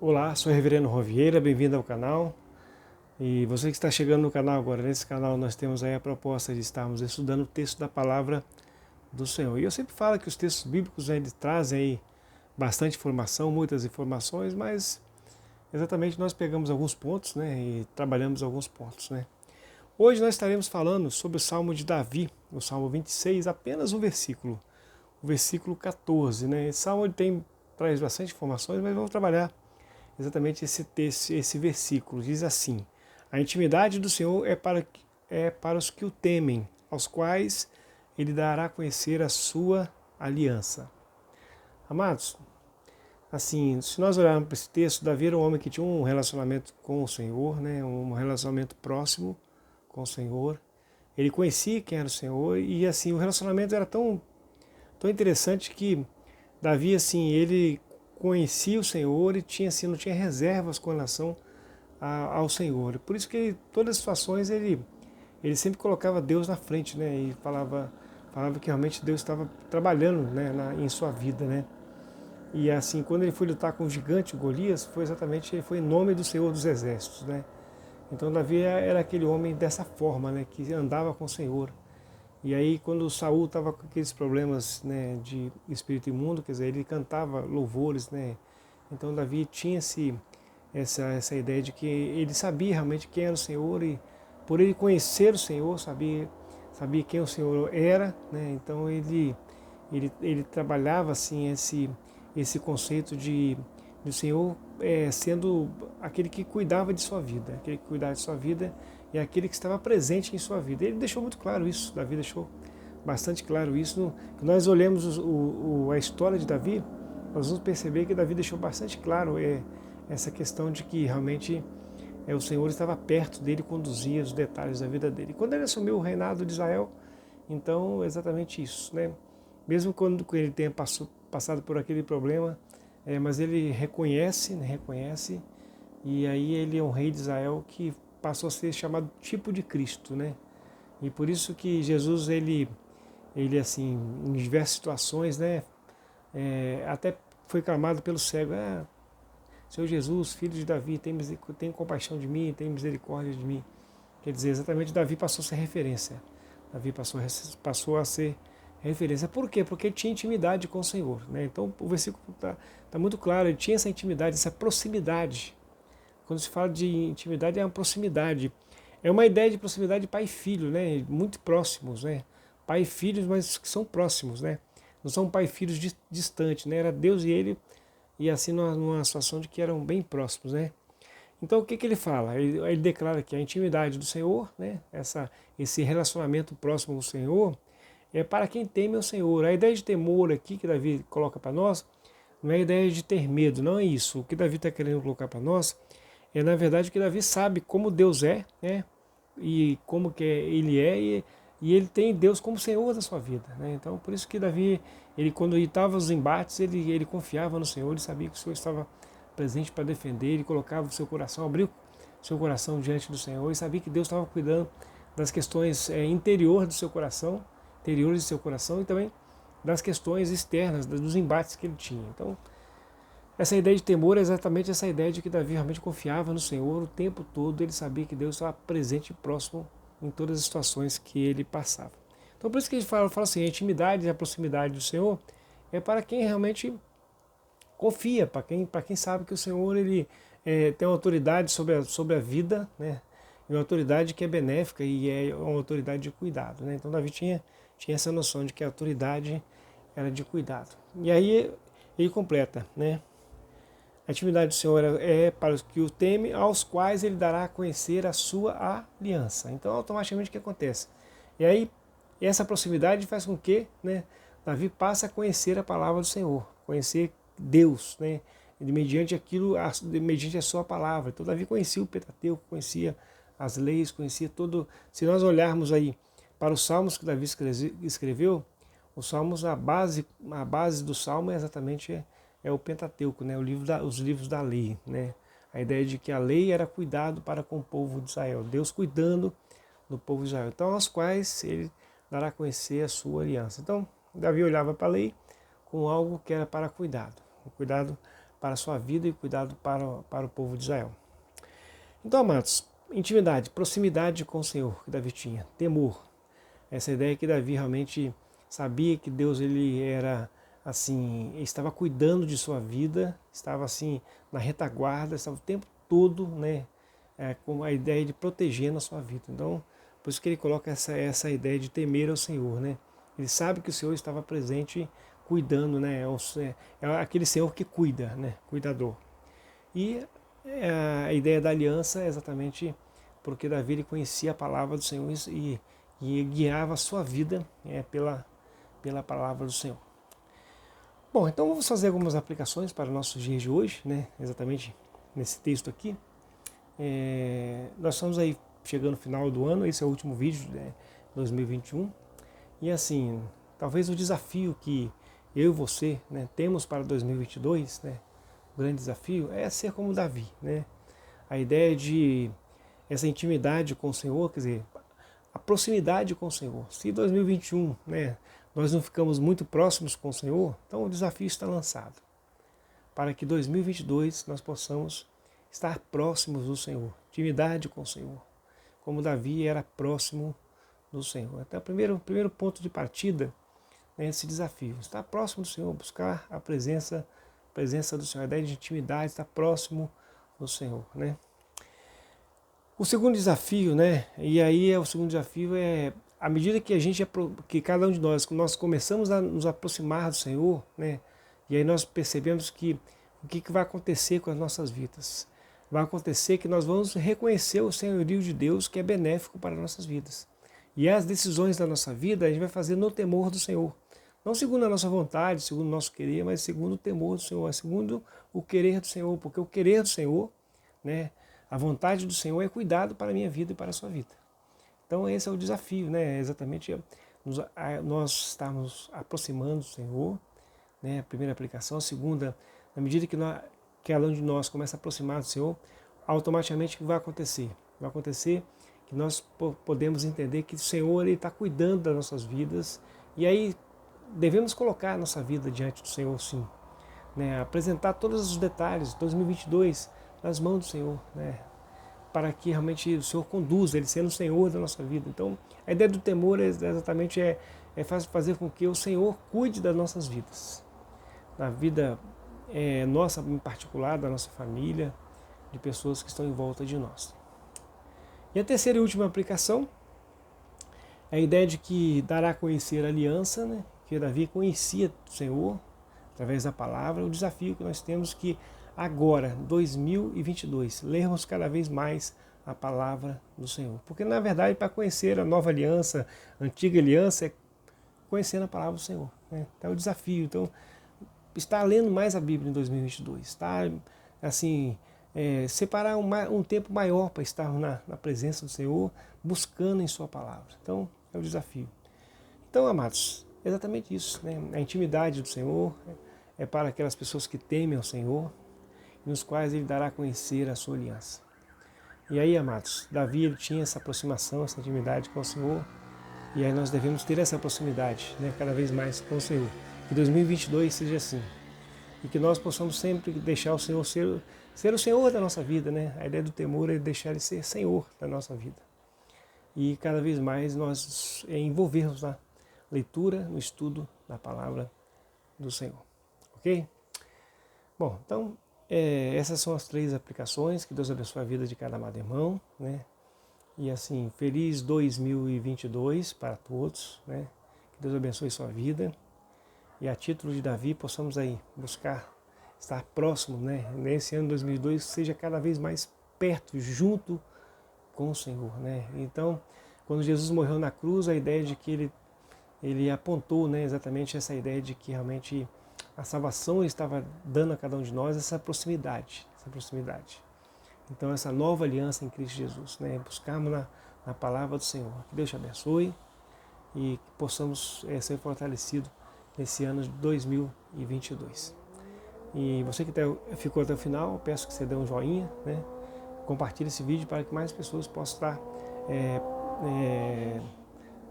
Olá, sou o Reverendo Rovieira, bem-vindo ao canal. E você que está chegando no canal agora, nesse canal nós temos aí a proposta de estarmos estudando o texto da palavra do Senhor. E eu sempre falo que os textos bíblicos eles trazem aí bastante informação, muitas informações, mas exatamente nós pegamos alguns pontos, né, e trabalhamos alguns pontos, né. Hoje nós estaremos falando sobre o Salmo de Davi, o Salmo 26, apenas um versículo, o versículo 14, né. Esse salmo traz bastante informações, mas vamos trabalhar exatamente esse texto, esse versículo. Diz assim: a intimidade do Senhor é para os que o temem, aos quais ele dará a conhecer a sua aliança. Amados, assim, se nós olharmos para esse texto, Davi era um homem que tinha um relacionamento com o Senhor, né, um relacionamento próximo com o Senhor. Ele conhecia quem era o Senhor e assim o relacionamento era tão interessante que Davi assim ele conhecia o Senhor e tinha assim não tinha reservas com relação ao Senhor. Por isso que todas as situações ele sempre colocava Deus na frente, né? E falava que realmente Deus estava trabalhando, né, em sua vida, né? E assim, quando ele foi lutar com o gigante Golias, foi em nome do Senhor dos Exércitos, né? Então Davi era aquele homem dessa forma, né, que andava com o Senhor. E aí quando Saul estava com aqueles problemas, né, de espírito imundo, quer dizer, ele cantava louvores, né? Então Davi tinha essa ideia de que ele sabia realmente quem era o Senhor e por ele conhecer o Senhor, sabia quem o Senhor era, né? Então ele trabalhava assim esse conceito de o Senhor sendo aquele que cuidava de sua vida, aquele que cuidava de sua vida e aquele que estava presente em sua vida. Ele deixou muito claro isso, Davi deixou bastante claro isso. Que nós olhemos a história de Davi, nós vamos perceber que Davi deixou bastante claro essa questão de que realmente o Senhor estava perto dele, conduzia os detalhes da vida dele. Quando ele assumiu o reinado de Israel, então exatamente isso, né? Mesmo quando ele tenha passado por aquele problema, mas ele reconhece, né, reconhece, e aí ele é um rei de Israel que passou a ser chamado tipo de Cristo, né? E por isso que Jesus, ele assim, em diversas situações, né, até foi clamado pelo cego, Senhor Jesus, filho de Davi, tem compaixão de mim, tem misericórdia de mim. Quer dizer, exatamente Davi passou a ser referência. Davi passou a ser referência. Por quê? Porque ele tinha intimidade com o Senhor, né? Então o versículo tá muito claro, ele tinha essa intimidade, essa proximidade. Quando se fala de intimidade, é uma proximidade. É uma ideia de proximidade de pai e filho, né? Muito próximos, né? Pai e filhos, mas que são próximos, né? Não são pai e filhos distantes, né? Era Deus e ele, e assim numa situação de que eram bem próximos, né? Então o que ele fala? Ele declara que a intimidade do Senhor, né? Esse relacionamento próximo ao Senhor, é para quem teme o Senhor. A ideia de temor aqui que Davi coloca para nós, não é a ideia de ter medo, não é isso. O que Davi está querendo colocar para nós na verdade que Davi sabe como Deus é, né? E como que ele é e ele tem Deus como Senhor da sua vida, né? Então por isso que Davi, ele quando estava nos embates, ele confiava no Senhor, ele sabia que o Senhor estava presente para defender, ele colocava o seu coração, abriu o seu coração diante do Senhor e sabia que Deus estava cuidando das questões interiores do seu coração, interiores do seu coração e também das questões externas, dos embates que ele tinha. Então essa ideia de temor é exatamente essa ideia de que Davi realmente confiava no Senhor o tempo todo, ele sabia que Deus estava presente e próximo em todas as situações que ele passava. Então por isso que a gente fala assim, a intimidade e a proximidade do Senhor é para quem realmente confia, para quem sabe que o Senhor ele tem uma autoridade sobre a vida, né? E uma autoridade que é benéfica e é uma autoridade de cuidado, né? Então Davi tinha essa noção de que a autoridade era de cuidado. E aí ele completa, né? A intimidade do Senhor é para os que o temem, aos quais ele dará a conhecer a sua aliança. Então, automaticamente, o que acontece? E aí, essa proximidade faz com que, né, Davi passe a conhecer a palavra do Senhor, conhecer Deus, né, mediante mediante a sua palavra. Então, Davi conhecia o Pentateuco, conhecia as leis, conhecia todo. Se nós olharmos aí para os salmos que Davi escreveu, os salmos, a base do salmo é exatamente o Pentateuco, né? Os livros da lei, né? A ideia de que a lei era cuidado para com o povo de Israel, Deus cuidando do povo de Israel, então aos quais ele dará a conhecer a sua aliança. Então Davi olhava para a lei com algo que era para cuidado, o cuidado para a sua vida e cuidado para o povo de Israel. Então, amados, intimidade, proximidade com o Senhor que Davi tinha, temor. Essa ideia que Davi realmente sabia que Deus ele era assim, estava cuidando de sua vida, estava assim na retaguarda, estava o tempo todo, né, com a ideia de proteger na sua vida. Então, por isso que ele coloca essa ideia de temer ao Senhor, né? Ele sabe que o Senhor estava presente, cuidando, né? É aquele Senhor que cuida, né? Cuidador. E a ideia da aliança é exatamente porque Davi ele conhecia a palavra do Senhor e guiava a sua vida pela palavra do Senhor. Bom, então vamos fazer algumas aplicações para os nossos dias de hoje, né? Exatamente nesse texto aqui. Nós estamos aí chegando no final do ano, esse é o último vídeo, né, 2021. E assim, talvez o desafio que eu e você, né, temos para 2022, né, o grande desafio é ser como Davi, né? A ideia de essa intimidade com o Senhor, quer dizer, a proximidade com o Senhor. Se 2021, né, nós não ficamos muito próximos com o Senhor, então o desafio está lançado. Para que 2022 nós possamos estar próximos do Senhor, intimidade com o Senhor, como Davi era próximo do Senhor. Até o primeiro ponto de partida é esse desafio, estar próximo do Senhor, buscar a presença do Senhor, a ideia de intimidade, estar próximo do Senhor, né? O segundo desafio, né? E aí o segundo desafio é à medida que que cada um de nós começamos a nos aproximar do Senhor, né? E aí nós percebemos que o que vai acontecer com as nossas vidas? Vai acontecer que nós vamos reconhecer o senhorio de Deus que é benéfico para as nossas vidas. E as decisões da nossa vida a gente vai fazer no temor do Senhor. Não segundo a nossa vontade, segundo o nosso querer, mas segundo o temor do Senhor, segundo o querer do Senhor, porque o querer do Senhor, né, a vontade do Senhor é cuidado para a minha vida e para a sua vida. Então esse é o desafio, né, exatamente nós estarmos aproximando do Senhor, né, a primeira aplicação. A segunda, na medida que cada um de nós começa a aproximar do Senhor, automaticamente o que vai acontecer? Vai acontecer que nós podemos entender que o Senhor está cuidando das nossas vidas, e aí devemos colocar a nossa vida diante do Senhor, sim, né? Apresentar todos os detalhes, 2022, nas mãos do Senhor, né? Para que realmente o Senhor conduza, Ele sendo o Senhor da nossa vida. Então, a ideia do temor exatamente fazer com que o Senhor cuide das nossas vidas, da vida nossa em particular, da nossa família, de pessoas que estão em volta de nós. E a terceira e última aplicação é a ideia de que dará a conhecer a aliança, né? Que Davi conhecia o Senhor através da palavra. O desafio que nós temos que agora, 2022, lermos cada vez mais a palavra do Senhor. Porque na verdade para conhecer a nova aliança, a antiga aliança, é conhecendo a palavra do Senhor, né? Então é o desafio. Então, estar lendo mais a Bíblia em 2022, estar assim, separar um tempo maior para estar na presença do Senhor, buscando em sua palavra. Então é o desafio. Então, amados, é exatamente isso, né? A intimidade do Senhor é para aquelas pessoas que temem ao Senhor, nos quais Ele dará a conhecer a sua aliança. E aí, amados, Davi ele tinha essa aproximação, essa intimidade com o Senhor, e aí nós devemos ter essa proximidade, né, cada vez mais com o Senhor. Que 2022 seja assim, e que nós possamos sempre deixar o Senhor ser o Senhor da nossa vida, né? A ideia do temor é deixar Ele ser Senhor da nossa vida. E cada vez mais nós envolvermos na leitura, no estudo da palavra do Senhor. Ok? Bom, então essas são as 3 aplicações. Que Deus abençoe a vida de cada amado irmão, né? E assim, feliz 2022 para todos, né? Que Deus abençoe sua vida. E a título de Davi, possamos aí buscar estar próximo, né? Nesse ano 2002, seja cada vez mais perto, junto com o Senhor, né? Então, quando Jesus morreu na cruz, a ideia de que ele apontou, né, exatamente essa ideia de que realmente a salvação estava dando a cada um de nós essa proximidade. Então, essa nova aliança em Cristo Jesus, né? Buscarmos na palavra do Senhor. Que Deus te abençoe e que possamos ser fortalecidos nesse ano de 2022. E você que ficou até o final, peço que você dê um joinha, né? Compartilhe esse vídeo para que mais pessoas possam estar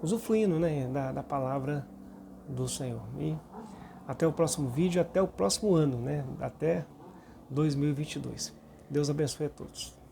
usufruindo, né, da palavra do Senhor. E até o próximo vídeo, até o próximo ano, né? Até 2022. Deus abençoe a todos.